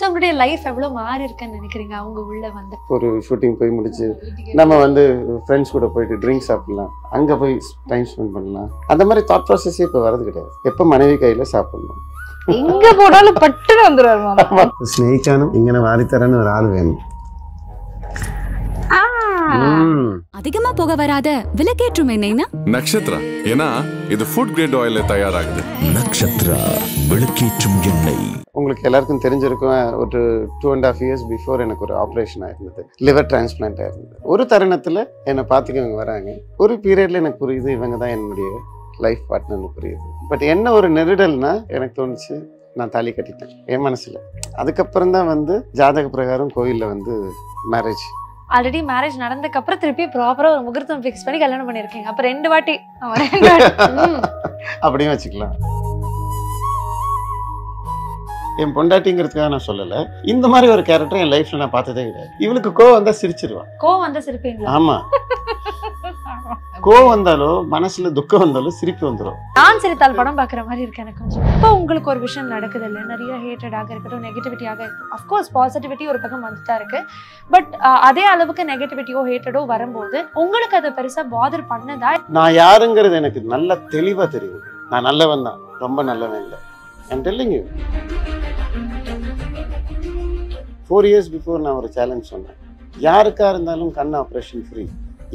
So உங்களுடைய life எவ்வளோ மாறி இருக்குன்னு நினைக்கிறீங்க அவங்க உள்ள வந்து? ஒரு ஷூட்டிங் போய் முடிச்சு நம்ம வந்து ஃப்ரெண்ட்ஸ் கூட போயிட்டு ட்ரிங்க்ஸ் சாப்பிடலாம், அங்கே போய் டைம் ஸ்பெண்ட் பண்ணலாம். அந்த மாதிரி தாட் ப்ராசஸே இப்போ வரது கிடையாது. எப்போ மனைவி கையில் சாப்பிடணும், எங்க போனாலும் பட்டுன்னு வந்துருவாரு மாமா. ஸ்னேகிக்கானும் இங்கே வாரித்தரன்னு ஒரு ஆள் வேணும். அதிகமா போக வராத விலக்கேற்றும் எண்ணெய்னா நக்ஷத்ரா. ஏன்னா இது ஃபுட் கிரேட் ஆயில்ல தயாராகுது. நக்ஷத்ரா விளக்கேற்றும் எண்ணெய். உங்களுக்கு எல்லாருக்கும் தெரிஞ்சிருக்கும், ஒரு 2.5 years பிஃபோர் எனக்கு ஒரு ஆப்ரேஷன் ஆயிருந்தது, லிவர் டிரான்ஸ்பிளான்ட் ஆயிருந்தது. ஒரு தருணத்தில் என்னை பார்த்துக்கவங்க வராங்க. ஒரு பீரியட்ல எனக்கு புரியுது இவங்க தான் என்னுடைய லைஃப் பார்ட்னர்னு புரியுது. பட் என்ன ஒரு நெருடல்னா எனக்கு தோணுச்சு, நான் தாலி கட்டிட்டேன் என் மனசில். அதுக்கப்புறம் தான் வந்து ஜாதக பிரகாரம் கோயிலில் வந்து மேரேஜ். ஆல்ரெடி மேரேஜ் நடந்ததுக்கு அப்புறம் திருப்பி ப்ராப்பரா ஒரு முகூர்த்தம் ஃபிக்ஸ் பண்ணி கல்யாணம் பண்ணிருக்கீங்க. அப்ப 2 வாட்டி அப்படியும் வச்சுக்கலாம். என் பொண்டாட்டிங்கிறதுக்காக நான் சொல்லலை, இந்த மாதிரி ஒரு கேரக்டர் என் லைஃப்ல நான் பார்த்ததே கிடையாது. இவளுக்கு கோவம் வந்தா சிரிச்சிருவான். கோவம் வந்தா சிரிப்பீங்களா? ஆமா, கோவம் வந்தாலும் மனசுல துக்கம் வந்தாலும் சிரிப்பு வந்துடும். நான் சிரித்தால் படம் பாக்குற மாதிரி இருக்கு எனக்கு கொஞ்சம். இப்போ உங்களுக்கு ஒரு விஷயம் நடக்குது இல்லை, நிறைய ஹேட்டடாக இருக்கட்டும், நெகட்டிவிட்டியாக இருக்கும். அஃப்கோர்ஸ் பாசிட்டிவிட்டி ஒரு பக்கம் வந்துட்டா இருக்கு. பட் அதே அளவுக்கு நெகட்டிவிட்டியோ ஹேட்டடோ வரும்போது உங்களுக்கு அதை பெருசா பாதர் பண்ணதா? நான் யாருங்கிறது எனக்கு நல்ல தெளிவா தெரியும். நான் நல்லவன் தான், ரொம்ப நல்லவன் இல்லை. I'm telling you. 4 years before நான் ஒரு சேலஞ்ச் சொன்னேன், யாருக்கா இருந்தாலும் கண் ஆப்ரேஷன் ஃப்ரீ.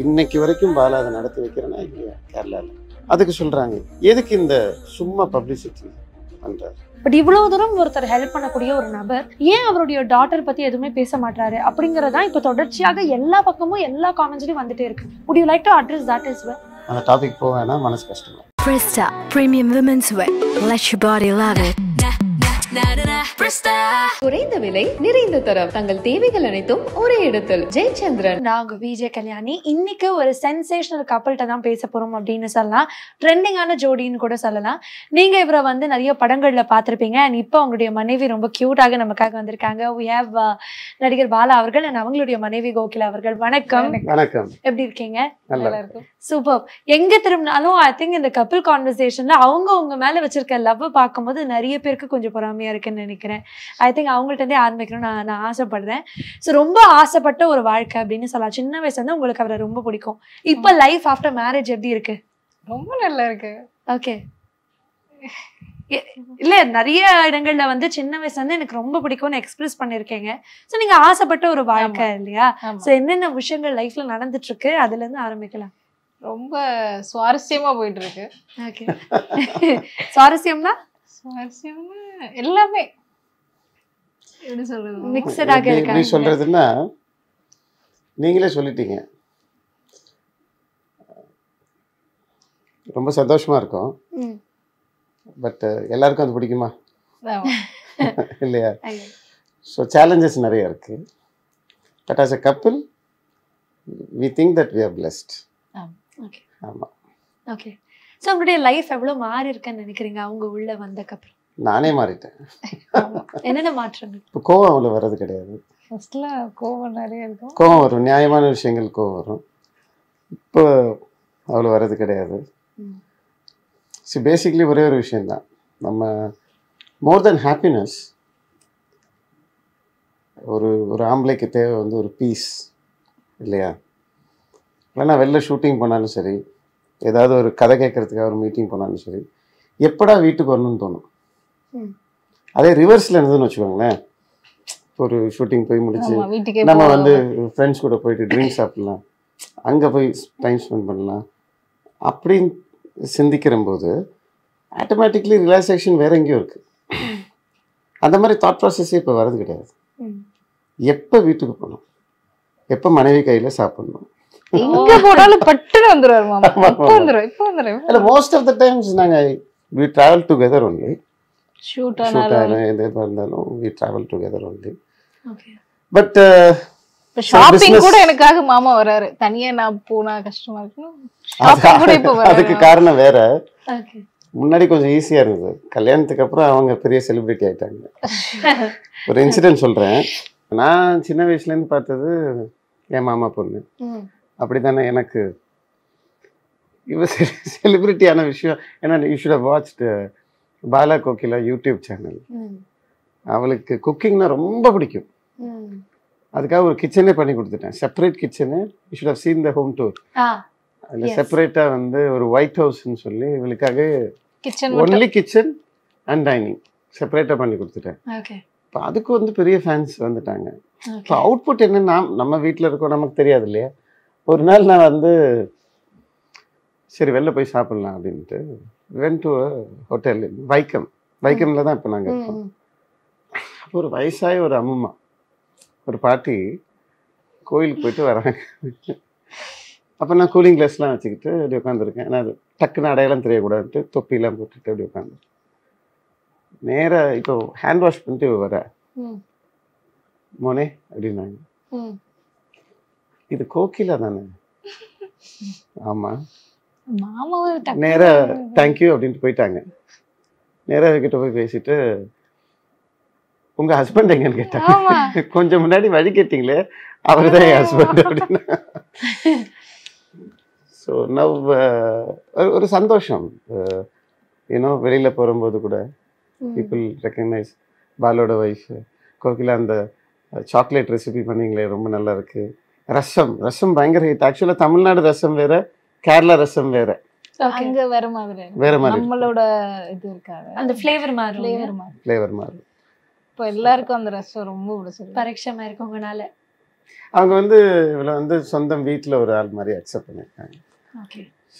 இன்னைக்கு வரைக்கும் பாலா அதை நடத்தி வைக்கிறேன்னா இல்லையா கேரளாவில். அதுக்கு சொல்றாங்க எதுக்கு இந்த சும்மா பப்ளிசிட்டி பண்றாரு. பட் இவ்வளவு தூரம் ஒருத்தர் ஹெல்ப் பண்ணக்கூடிய ஒரு நபர் ஏன் அவருடைய டாட்டர் பத்தி எதுவுமே பேச மாட்டாரு அப்படிங்கறதா இப்ப தொடர்ச்சியாக எல்லா பக்கமும் எல்லா காமெண்ட்ஸ்லயும் வந்துட்டே இருக்கு. Would you like to address that as well? அந்த டாபிக் போவேன்னா மனசு கஷ்டமா. Presta Premium Women's Wear. Let your body love it. குறைந்த விலை நிறைந்த தரம், தங்கள் தேவைகள் அனைத்தும் ஒரே இடத்தில். ஜெயச்சந்திரன். நாங்க விஜய் கல்யாணி. இன்னைக்கு ஒரு சென்சேஷனல் கப்பல்கிட்ட தான் பேச போறோம் அப்படின்னு சொல்லலாம். ட்ரெண்டிங்கான ஜோடின்னு கூட சொல்லலாம். நீங்க இவரை வந்து நிறைய படங்கள்ல பார்த்திருப்பீங்க. அண்ட் இப்போ அவங்களுடைய மனைவி ரொம்ப கியூட்டாக நமக்காக வந்திருக்காங்க. We have நடிகர் பாலா அவர்கள் அண்ட் அவங்களுடைய மனைவி கோகிலா அவர்கள். வணக்கம். வணக்கம். எப்படி இருக்கீங்க? நல்லா இருக்கும். சூப்பர். எங்க திரும்பினாலும் ஐ திங்க் இந்த கப்பிள் கான்வர்சேஷன்ல அவங்க உங்க மேல வச்சிருக்க லவ் பார்க்கும்போது நிறைய பேருக்கு கொஞ்சம் பொறாமையா இருக்குன்னு நினைக்கிறேன். ஐ திங்க் அவங்கள்ட்ட இருந்தே ஆரம்பிக்கணும்னு நான் ஆசைப்படுறேன். ஸோ ரொம்ப ஆசைப்பட்ட ஒரு வாழ்க்கை அப்படின்னு சொல்லலாம். சின்ன வயசுல இருந்து உங்களுக்கு அவரை ரொம்ப பிடிக்கும். இப்போ லைஃப் ஆஃப்டர் மேரேஜ் எப்படி இருக்கு? ரொம்ப நல்லா இருக்கு. ஓகே. இல்ல நிறைய இடங்கள்ல வந்து சின்ன வயசுல இருந்து எனக்கு ரொம்ப பிடிக்கும்னு எக்ஸ்பிரஸ் பண்ணிருக்கீங்க. ஸோ நீங்க ஆசைப்பட்ட ஒரு வாழ்க்கை இல்லையா? ஸோ என்னென்ன விஷயங்கள் லைஃப்ல நடந்துட்டு இருக்கு அதுல இருந்து ஆரம்பிக்கலாம். ரொம்ப சுவாரஸ்யமா போயிட்டு இருக்கு. ஓகே. சுவாரஸ்யம்னா சுவாரஸ்யம்னா எல்லாமே எப்படி சொல்றது, மிக்சடாக இருக்கு. எப்படி சொல்றதுன்னா நீங்களே சொல்லிட்டீங்க. ரொம்ப சந்தோஷமா இருக்கும். பட் எல்லாருக்கும் அது பிடிக்குமா இல்லையா? ஸோ சேலஞ்சஸ் நிறைய இருக்கு. But as a couple we think that we are blessed. Okay. ஆமா. ஓகே. ஸோ உங்களுடைய லைஃப் எவ்வளோ மாறி இருக்குன்னு நினைக்கிறீங்க அவங்க உள்ள வந்தக்கப்புறம்? நானே மாறிட்டேன். என்னென்ன மாற்றங்கள்? இப்போ கோவம் அவ்வளோ வர்றது கிடையாது. ஃபர்ஸ்ட்ல கோவம் நிறைய இருக்கும். கோவம் வரும், நியாயமான விஷயங்கள் கோவம் வரும். இப்போ அவ்வளோ வர்றது கிடையாது. ஸோ பேசிக்லி ஒரே ஒரு விஷயந்தான், நம்ம மோர் தென் ஹாப்பினஸ் ஒரு ஆம்பளைக்கு தேவை வந்து ஒரு பீஸ் இல்லையா? இல்லைன்னா வெளில ஷூட்டிங் போனாலும் சரி, ஏதாவது ஒரு கதை கேட்கறதுக்காக ஒரு மீட்டிங் போனாலும் சரி, எப்படா வீட்டுக்கு வரணும்னு தோணும். அதே ரிவர்ஸில் இருந்ததுன்னு வச்சுக்கோங்களேன், ஒரு ஷூட்டிங் போய் முடிச்சு நம்ம வந்து ஃப்ரெண்ட்ஸ் கூட போயிட்டு ட்ரிங்க்ஸ் சாப்பிடலாம், அங்கே போய் டைம் ஸ்பெண்ட் பண்ணலாம் அப்படின்னு சிந்திக்கிற போது ஆட்டோமேட்டிக்லி ரிலாக்ஸேஷன் வேற எங்கேயும் இருக்குது. அந்த மாதிரி தாட் ப்ராசஸே இப்போ வரது கிடையாது. எப்போ வீட்டுக்கு போகணும், எப்போ மனைவி கையில் சாப்பிடணும், எங்க போனாலும் பட்டுன்னு வந்துருவாரு மாமா. இப்போ வந்துரும். இல்ல மோஸ்ட் ஆஃப் தி டைம்ஸ் நாங்க we travel together only. Shoot எதுவாக இருந்தாலும் we travel together only. Okay. But shopping கூட எனக்காக மாமா வராரு. தனியா நான் போனா கஷ்டமா இருக்கும். ஷாப்பிங் கூட இப்போ வராரு. அதுக்கு காரணம் வேற. ஓகே. முன்னாடி கொஞ்சம் ஈஸியா இருந்தது. கல்யாணத்துக்கு அப்புறம் அவங்க பெரிய செலிபிரிட்டி ஆயிட்டாங்க. ஒரு இன்சிடென்ட் சொல்றேன். நான் சின்ன வயசுல இருந்து பார்த்தது என் மாமா பொண்ணு. அப்படித்தானே எனக்கு இவ செலிபிரிட்டியான விஷயம். ஏன்னா you should have watched Bala Kokila YouTube channel. அவளுக்கு குக்கிங்னா ரொம்ப பிடிக்கும். அதுக்காக ஒரு கிச்சனே பண்ணி கொடுத்துட்டேன், separate kitchen. You should have seen the home tour. அதில் செப்பரேட்டாக வந்து ஒரு ஒயிட் ஹவுஸ்ன்னு சொல்லி இவளுக்காக ஒன்லி கிச்சன் அண்ட் டைனிங் செப்பரேட்டாக பண்ணி கொடுத்துட்டேன். இப்போ அதுக்கு வந்து பெரிய ஃபேன்ஸ் வந்துட்டாங்க. இப்போ அவுட்புட் என்னன்னா நம்ம வீட்டில் இருக்கோம், நமக்கு தெரியாது இல்லையா. ஒரு நாள் நான் வந்து சரி வெளில போய் சாப்பிட்லாம் அப்படின்ட்டு வென் டு ஹோட்டல் வைக்கமில் தான் இப்போ நாங்கள் இருக்கோம். அப்போ ஒரு வயசாகி ஒரு அம்மா ஒரு பாட்டி கோயிலுக்கு போயிட்டு வராங்க. அப்போ நான் கூலிங் கிளாஸ்லாம் வச்சுக்கிட்டு அப்படி உட்காந்துருக்கேன். ஏன்னா அது டக்குன்னு அடையாளம் தெரியக்கூடாதுன்ட்டு தொப்பிலாம் போட்டுட்டு அப்படி உட்காந்து நேராக இப்போ ஹேண்ட் வாஷ் பண்ணிட்டு வர மோனே அப்படின்னாங்க. இது கோகிலா தானே? ஆமாம். நேராக தேங்க்யூ அப்படின்ட்டு போயிட்டாங்க. நேராக கிட்ட போய் பேசிட்டு உங்க ஹஸ்பண்ட் எங்கன்னு கேட்டாங்க. கொஞ்சம் முன்னாடி வழி கேட்டீங்களே அவர் தான் என் ஹஸ்பண்ட் அப்படின்னு. ஸோ நவ் ஒரு சந்தோஷம். ஏன்னோ வெளியில் போகும்போது கூட பீப்புள் ரெக்கக்னைஸ் பாலோட ஒய்ஃப் கோகிலா அந்த சாக்லேட் ரெசிபி பண்ணீங்களே ரொம்ப நல்லா இருக்கு. ரசம் பயங்கர ஹிட். ஆக்சுவலாக தமிழ்நாடு ரசம் வேற, கேரளா ரசம் வேற. அங்க வேற மாதிரி நம்மளோட இது இருக்காது, அந்த ஃப்ளேவர் மாறும். இப்போ எல்லாருக்கும் அந்த ரசம் ரொம்ப பிடிச்சிருக்கு, பரிட்சமா இருக்கவங்கனால. அவங்க வந்து இவளை வந்து சொந்தம் வீட்டில் ஒரு ஆள் மாதிரி அக்செப்ட் பண்ணியிருக்காங்க.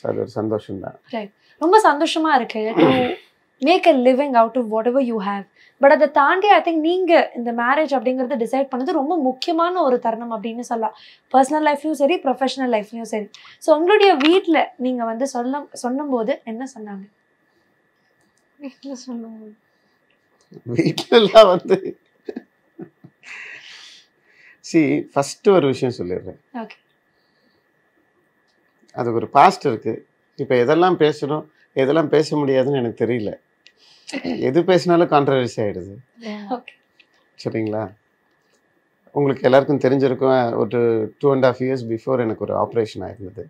அது ஒரு சந்தோஷம் தான். ரொம்ப சந்தோஷமா இருக்கு to make a living out of whatever you have. But அதை தாண்டி ஐ திங்க் நீங்க இந்த மேரேஜ் அப்படிங்கறது டிசைட் பண்ணது ரொம்ப முக்கியமான ஒரு தருணம் அப்படின்னு சொல்லலாம். பர்சனல் லைஃப்லயும் சரி, ப்ரொஃபஷனல் லைஃப்லயும் சரி. ஸோ உங்களுடைய வீட்டில் நீங்க வந்து சொல்லும்போது என்ன சொன்னாங்க? வீட்டிலலாம் வந்து ஃபர்ஸ்ட் ஒரு விஷயம் சொல்லிடுறேன். அதுக்கு ஒரு பாஸ்ட் இருக்கு. இப்போ எதெல்லாம் பேசணும் எதெல்லாம் பேச முடியாதுன்னு எனக்கு தெரியல. எது பேசினாலும் கான்ட்ரவர்சி ஆகிடுது. சரிங்களா? உங்களுக்கு எல்லாருக்கும் தெரிஞ்சிருக்கும், ஒரு 2.5 years பிஃபோர் எனக்கு ஒரு ஆப்ரேஷன் ஆயிருந்தது,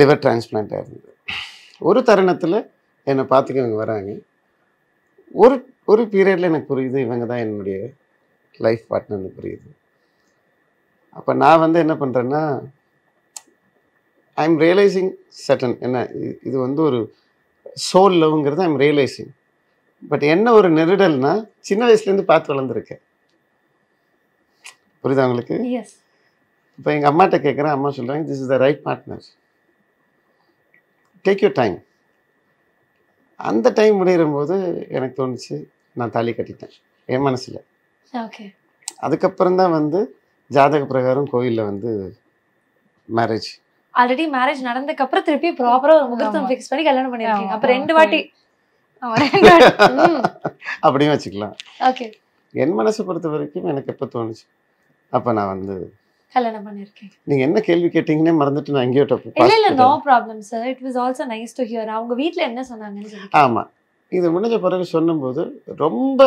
லிவர் டிரான்ஸ்பிளான்ட் ஆயிருந்தது. ஒரு தருணத்தில் என்னை பார்த்துக்க இவங்க வராங்க. ஒரு பீரியடில் எனக்கு புரியுது இவங்க தான் என்னுடைய லைஃப் பார்ட்னர்னு புரியுது. அப்போ நான் வந்து என்ன பண்ணுறேன்னா, ஐ எம் ரியலைசிங் சட்டன் என்ன இது வந்து ஒரு சோல் லவ்ங்கிறது ஐ எம் ரியலைசிங். பட் என்ன ஒரு நெருடல்னா, சின்ன வயசுலேருந்து பார்த்து வளர்ந்துருக்கேன். புரியுதா உங்களுக்கு? இப்போ எங்கள் அம்மாட்ட கேட்குறேன், அம்மா சொல்கிறாங்க this is the right partner, take your time. அந்த டைம் முடியும்போது எனக்கு தோணுச்சு நான் தாலி கட்டிட்டேன் என் மனசில். அதுக்கப்புறம் தான் வந்து ஜாதக பிரகாரம் கோயிலில் வந்து மேரேஜ். ஆல்ரெடி மேரேஜ் நடந்ததுக்கு அப்புறம் திருப்பி ப்ராப்பரா ஒரு முகூர்த்தம் ஃபிக்ஸ் பண்ணி கல்யாணம் பண்ணிருக்கீங்க. அப்ப 2 வாட்டி அப்படியும் வச்சுக்கலாம். ஓகே. என் மனசை பொறுத்த வரைக்கும் எனக்கு எப்போ தோணுச்சு அப்ப நான் வந்து கல்யாணம் பண்ணிருக்கேன். நீங்க என்ன கேள்வி கேட்டீங்கன்னே மறந்துட்டு நான் எங்கேயோ தப்பு. இல்ல no problem sir. It was also nice to hear. அவங்க வீட்ல என்ன சொன்னாங்கன்னு சொல்லி. ஆமா, இது முடிஞ்ச பிறகு சொன்னும்போது ரொம்ப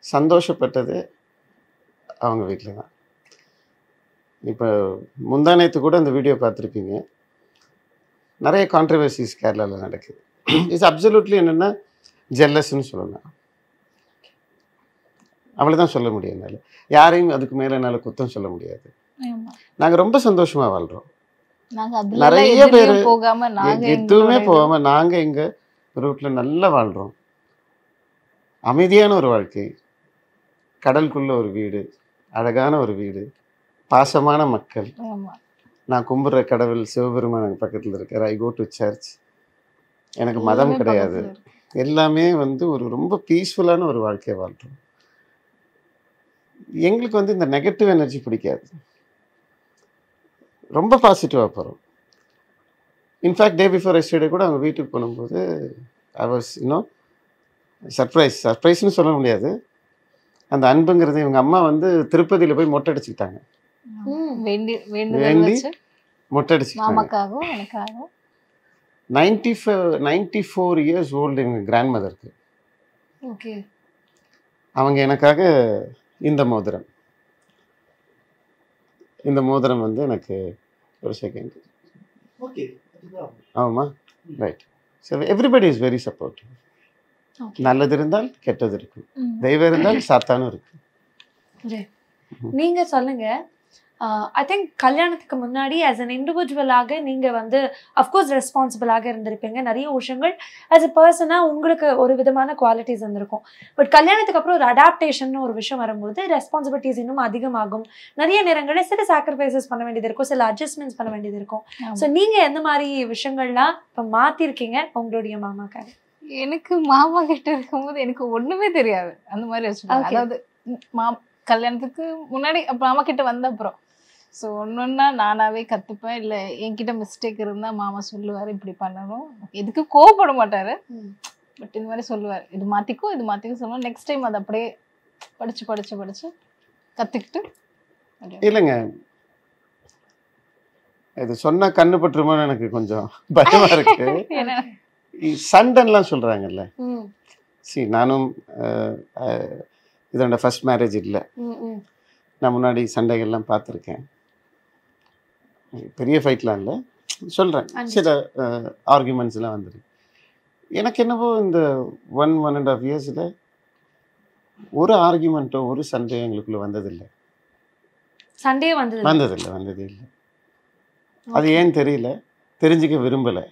சந்தோஷப்பட்டது அவங்க வீட்டில் தான். இப்போ முந்தானேத்து கூட அந்த வீடியோ பார்த்துருப்பீங்க. நிறைய கான்ட்ரவர்சிஸ் கேரளாவில் நடக்குது. இட்ஸ் அப்சல்யூட்லி என்னென்னா ஜெல்லஸ்ன்னு சொல்லலாம். அவ்வளோதான் சொல்ல முடியும். என்னால் யாரையும் அதுக்கு மேலே என்னால் குத்தம் சொல்ல முடியாது. நாங்கள் ரொம்ப சந்தோஷமாக வாழ்கிறோம். நிறைய பேர் எதுவுமே போகாமல் நாங்கள் எங்கள் ரூட்டில் நல்லா வாழ்கிறோம். அமைதியான ஒரு வாழ்க்கை, கடலுக்குள்ள ஒரு வீடு, அழகான ஒரு வீடு, பாசமான மக்கள். நான் கும்பிட்ற கடவுள் சிவபெருமான் பக்கத்தில் இருக்கார். ஐ கோ டு சர்ச். எனக்கு மதம் கிடையாது. எல்லாமே வந்து ஒரு ரொம்ப பீஸ்ஃபுல்லான ஒரு வாழ்க்கையை வாழ்கிறோம். எங்களுக்கு வந்து இந்த நெகட்டிவ் எனர்ஜி பிடிக்காது. ரொம்ப பாசிட்டிவாக போகிறோம். இன்ஃபேக்ட் டே பிஃபோர் எஸ்டர்டே கூட அவங்க வீட்டுக்கு போகும்போது ஐ வாஸ் சர்ப்ரைஸ்னு சொல்ல முடியாது. அந்த அன்புங்கிறது இவங்க அம்மா வந்து திருப்பதியில் போய் மொட்டை அடிச்சுக்கிட்டாங்க. வேண்டி மொட்டை அடிச்சுக்கிட்டாங்க. 94 years old எங்கள் கிராண்ட் மதருக்கு. அவங்க எனக்காக இந்த மோதிரம் வந்து எனக்கு ஒரு செகண்ட். ஆமாம், right. So everybody is very supportive. நல்லது இருந்தால் கெட்டது இருக்கும், தெய்வம் இருந்தால் சாத்தானும் இருக்கு. நீங்க சொல்லுங்க. ஐ திங்க் கல்யாணத்துக்கு முன்னாடி ஆஸ் அன் இண்டிவிஜுவலாக நீங்கள் வந்து அஃப்கோர்ஸ் ரெஸ்பான்சிபிளாக இருந்திருப்பீங்க. நிறைய விஷயங்கள் ஆஸ் அ பர்சனாக உங்களுக்கு ஒரு விதமான குவாலிட்டிஸ் இருந்திருக்கும். பட் கல்யாணத்துக்கு அப்புறம் ஒரு அடாப்டேஷன் ஒரு விஷயம் வரும்போது ரெஸ்பான்சிபிலிட்டிஸ் இன்னும் அதிகமாகும். நிறைய நேரங்களில் சில சாக்ரிஃபைசஸ் பண்ண வேண்டியது இருக்கும், சில அட்ஜஸ்ட்மெண்ட்ஸ் பண்ண வேண்டியது இருக்கும். ஸோ நீங்கள் எந்த மாதிரி விஷயங்கள்லாம் இப்போ மாற்றிருக்கீங்க உங்களுடைய மாமாக்காக? எனக்கு மாமா கிட்ட இருக்கும்போது எனக்கு ஒண்ணுமே தெரியாது அந்த மாதிரி வச்சுக்கோங்க. அதாவது கல்யாணத்துக்கு முன்னாடி மாமா கிட்ட வந்த அப்புறம் ஸோ ஒன்னொன்னா நானாவே கத்துப்பேன். இல்லை என்கிட்ட மிஸ்டேக் இருந்தா மாமா சொல்லுவாரு இப்படி பண்ணணும். எதுக்கு கோவப்பட மாட்டாரு, பட் இந்த மாதிரி சொல்லுவார் இது மாத்திக்கோ இது மாத்திக்கோ சொல்லுவோம். நெக்ஸ்ட் டைம் அதை அப்படியே படிச்சு கத்துக்கிட்டு. இல்லைங்க, இது சொன்னா கண்ணு பற்றுமோன்னு எனக்கு கொஞ்சம் பயமா இருக்கு. சண்டைலாம் சொல்றாங்கல்ல, நானும் இதோட ஃபர்ஸ்ட் மேரேஜ் இல்லை, நான் முன்னாடி சண்டைகள்லாம் பார்த்துருக்கேன். பெரிய ஃபைட்லாம் இல்லை, சொல்கிறேன், சில ஆர்குமெண்ட்ஸ்லாம் வந்துருக்கு. எனக்கு என்னவோ இந்த 1.5 இயர்ஸில் ஒரு ஆர்குமெண்ட்டோ ஒரு சண்டையோ எங்களுக்குள்ள வந்ததில்லை. சண்டையே வந்ததே இல்லை. அது ஏன் தெரியல, தெரிஞ்சுக்க விரும்பலை.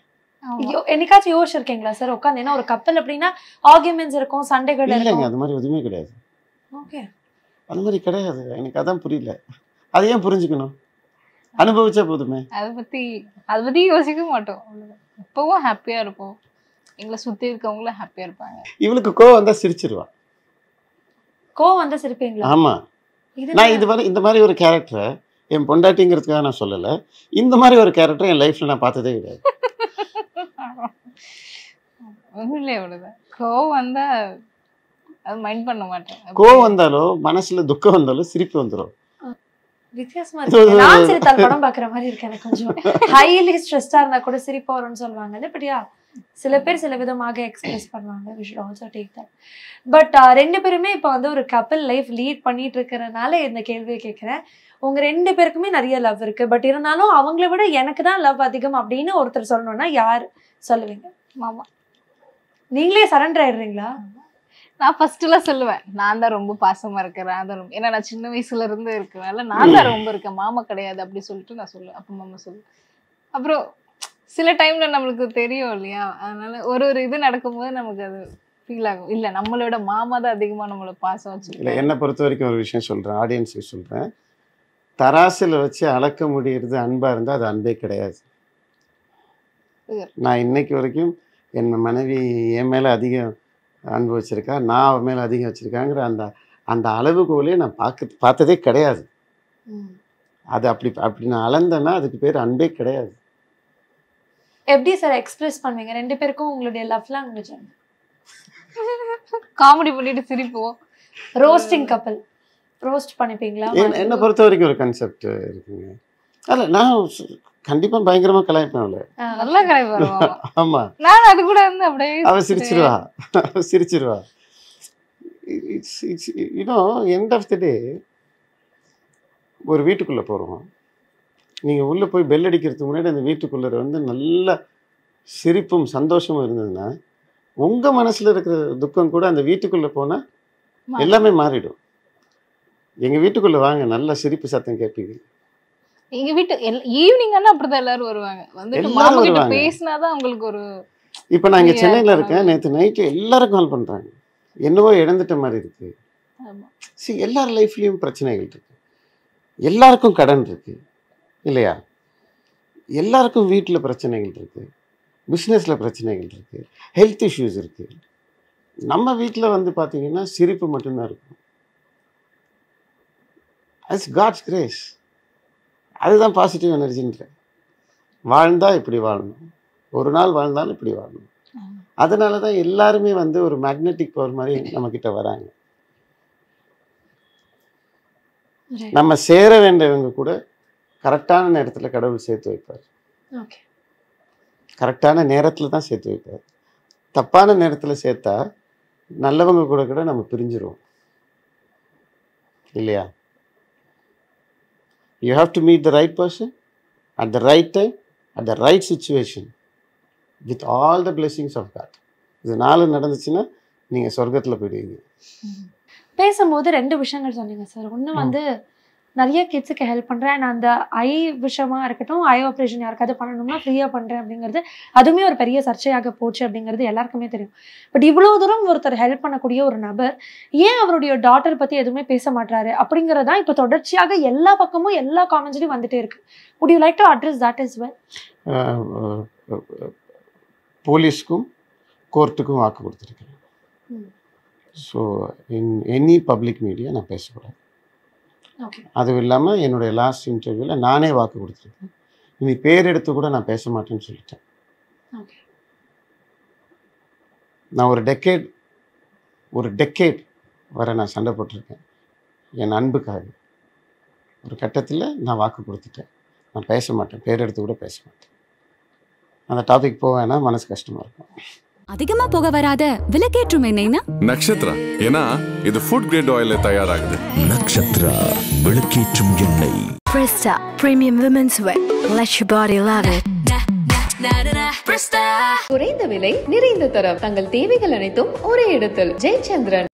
என்னைக்காச்சும் யோசிச்சிருக்கீங்களா சார் உட்காந்து? ஏன்னா ஒரு கப்பல் அப்படின்னா ஆர்குமெண்ட்ஸ் இருக்கும், சண்டைகள் இல்லைங்க, அது மாதிரி எதுவுமே கிடையாது. ஓகே, அது மாதிரி கிடையாது. எனக்கு அதான் புரியல, அதை ஏன் புரிஞ்சுக்கணும்? அனுபவிச்சா போதுமே. அதை பத்தி யோசிக்க மாட்டோம். எப்பவும் ஹாப்பியா இருப்போம், எங்களை சுத்தி இருக்கவங்களும் ஹாப்பியா இருப்பாங்க. இவளுக்கு கோவம் வந்தா சிரிச்சிருவா. கோவம் வந்தா சிரிப்பீங்களா? ஆமா, நான் இந்த மாதிரி ஒரு கேரக்டரை என் பொண்டாட்டிங்கிறதுக்காக நான் சொல்லலை, இந்த மாதிரி ஒரு கேரக்டர் என் லைஃப்ல நான் பார்த்ததே கிடையாது. கோவம் வந்தா அது மைண்ட் பண்ண மாட்டேன். கோவம் வந்தாலோ மனசுல துக்கம் வந்தாலோ சிரிப்பு வந்துடும். வித்தியாசமா இருக்கு. நான் சிரித்தால் படம் பாக்குற மாதிரி இருக்கு எனக்கு. கொஞ்சம் ஹைலி ஸ்ட்ரெஸ்டா இருந்தா கூட சிரிப்பு வரும்னு சொல்லுவாங்க. பட்டியா சில பேர் சில விதமாக எக்ஸ்பிரஸ் பண்ணுவாங்க. we should also take that. But ரெண்டு பேருமே இப்போ வந்து ஒரு கப்பல் லைஃப் லீட் பண்ணிட்டு இருக்கிறனால இந்த கேள்வியை கேட்குறேன். உங்க ரெண்டு பேருக்குமே நிறைய லவ் இருக்கு, பட் இருந்தாலும் அவங்கள விட எனக்கு தான் லவ் அதிகம் அப்படின்னு ஒருத்தர் சொல்லணும்னா யார் சொல்லுவீங்க? மாமா. நீங்களே சரண்டர் ஆயிடுறீங்களா? நான் ஃபர்ஸ்ட்லாம் சொல்லுவேன் நான் தான் ரொம்ப பாசமா இருக்கிறேன், அதான் ரொம்ப, ஏன்னா நான் சின்ன வயசுல இருந்து இருக்கனால நான் தான் ரொம்ப இருக்கேன், மாமா கிடையாது அப்படி சொல்லிட்டு நான் சொல்லுவேன். அப்போ மாமா சொல்லுவேன். அப்புறம் சில டைம்ல நம்மளுக்கு தெரியும் இல்லையா, அதனால ஒரு இது நடக்கும்போது நமக்கு அது ஃபீல் ஆகும், இல்லை நம்மளோட மாமா தான் அதிகமாக நம்மளோட பாசம் வச்சு. இல்லை, என்னை பொறுத்த வரைக்கும் ஒரு விஷயம் சொல்கிறேன், ஆடியன்ஸுக்கு சொல்கிறேன். தராசில் வச்சு அளக்க முடியறது அன்பாக இருந்தால் அது அன்பே கிடையாது. நான் இன்னைக்கு வரைக்கும் என் மனைவி என் மேலே அதிகம் அன்பு வச்சுருக்கா, நான் அவன் மேலே அதிகம் வச்சுருக்காங்கிற அந்த அளவுகோலே நான் பார்த்ததே கிடையாது. அது அப்படி நான் அளந்தேன்னா அதுக்கு பேர் அன்பே கிடையாது. எப்படி சார் எக்ஸ்பிரஸ் பண்ணுவீங்க ரெண்டு பேருக்கும் உங்களுடைய லவ் லாங்குவேஜ்? காமெடி பண்ணிட்டு சிரிப்போம். ரோஸ்டிங் கப்பல் ரோஸ்ட் பண்ணிப்பீங்களா? என்னை பொறுத்த வரைக்கும் ஒரு கான்செப்ட் இருக்குங்க. அதில் நான் கண்டிப்பா பயங்கரமா கலாய்ப்பேன். நல்லா கலாய்ப்பேன். ஆமா, நான் அது கூட வந்து அப்படியே அவ சிரிச்சிருவா. யூனோ எண்ட் ஆஃப் தி டே ஒரு வீட்டுக்குள்ள போறோம், நீங்க உள்ள போய் பெல் அடிக்கிறதுக்கு முன்னாடி அந்த வீட்டுக்குள்ள வந்து நல்ல சிரிப்பும் சந்தோஷமும் இருந்ததுன்னா உங்க மனசுல இருக்கிற துக்கம் கூட அந்த வீட்டுக்குள்ள போனா எல்லாமே மாறிடும். எங்க வீட்டுக்குள்ள வாங்க, நல்ல சிரிப்பு சத்தம் கேட்பீங்க. எங்க வீட்டு ஈவினிங் ஆனா அப்படிதான் எல்லாரும் வருவாங்க, வந்து மாமா கிட்ட பேசினாதான் அவங்களுக்கு ஒரு. இப்ப நான் இங்க சென்னையில இருக்கேன், நேற்று நைட்டு எல்லாரும் கால் பண்றாங்க, என்னவோ இழந்துட்ட மாதிரி இருக்கு. எல்லார் லைஃப்லயும் பிரச்சனைகள் இருக்கு, எல்லாருக்கும் கடன் இருக்கு இல்லையா, எல்லாருக்கும் வீட்டில் பிரச்சனைகள் இருக்கு, பிஸ்னஸில் பிரச்சனைகள் இருக்கு, ஹெல்த் இஷ்யூஸ் இருக்கு. நம்ம வீட்டில் வந்து பார்த்தீங்கன்னா சிரிப்பு மட்டும்தான் இருக்கும். It's God's grace. அதுதான் பாசிட்டிவ் எனர்ஜின்ற. வாழ்ந்தா இப்படி வாழணும், ஒரு நாள் வாழ்ந்தாலும் இப்படி வாழணும். அதனால தான் எல்லாருமே வந்து ஒரு மேக்னெட்டிக் பவர் மாதிரி நம்ம கிட்ட வராங்க. நம்ம சேர வேண்டியவங்க கூட கரெக்டான நேரத்தில் கடவுள் சேர்த்து வைப்பார். கரெக்டான நேரத்தில் தான் சேர்த்து வைப்பார். தப்பான நேரத்தில் சேர்த்தா நல்லவங்க கூட கூட நம்ம பிரிஞ்சிருவோம் இல்லையா. You have to meet the right person at the right time, at the right situation, with all the blessings of God. இது 4 நடந்துச்சுன்னா நீங்கள் சொர்க்கத்தில் போயிடுவீங்க. பேசும்போது 2 விஷயங்கள் சொன்னீங்க சார். ஒன்று வந்து நிறைய கிட்ஸுக்கு ஹெல்ப் பண்ணுறேன், அண்ட் அந்த ஐ விஷயமா இருக்கட்டும், ஐ ஆப்ரேஷன் யாருக்காவது பண்ணணும்னா ஃப்ரீயாக பண்ணுறேன் அப்படிங்கிறது, அதுவுமே ஒரு பெரிய சர்ச்சையாக போச்சு அப்படிங்கிறது எல்லாருக்குமே தெரியும். பட் இவ்வளோ தூரம் ஒருத்தர் ஹெல்ப் பண்ணக்கூடிய ஒரு நபர் ஏன் அவருடைய டாட்டர் பற்றி எதுவுமே பேச மாட்டாரு அப்படிங்கிறதான் இப்போ தொடர்ச்சியாக எல்லா பக்கமும் எல்லா காமெண்ட்ஸ்லையும் வந்துட்டே இருக்கு. would you like to address that as well? போலீஸ்க்கும் கோர்ட்டுக்கும் வாக்கு கொடுத்துருக்கேன். So in any public media நான் பேசக்கூடாது. ஓகே. அதுவும் இல்லாமல் என்னுடைய லாஸ்ட் இன்டர்வியூவில் நானே வாக்கு கொடுத்துருக்கேன். இனி பேர் எடுத்து கூட நான் பேச மாட்டேன்னு சொல்லிட்டேன். ஓகே. நான் ஒரு டெக்கேட் வர நான் சண்டை போட்டிருக்கேன் என் அன்புக்காக. ஒரு கட்டத்தில் நான் வாக்கு கொடுத்துட்டேன், நான் பேச மாட்டேன், பேர் எடுத்து கூட பேச மாட்டேன். அந்த டாபிக் போவேன்னா மனசு கஷ்டமாக இருக்கும். அதிகமா போக வராத விலக்கேற்றும் எண்ணெய்னா நக்ஷத்ரா. ஏன்னா இது ஃபுட் கிரேட் ஆயில்ல தயாராகுது. நக்ஷத்ரா விளக்கேற்றும் எண்ணெய். Presta Premium Women's Wear. Let your body love it. குறைந்த விலை நிறைந்த தரம் தங்கள் தேவைகள் அனைத்தும் ஒரே இடத்தில் ஜெயச்சந்திரன்.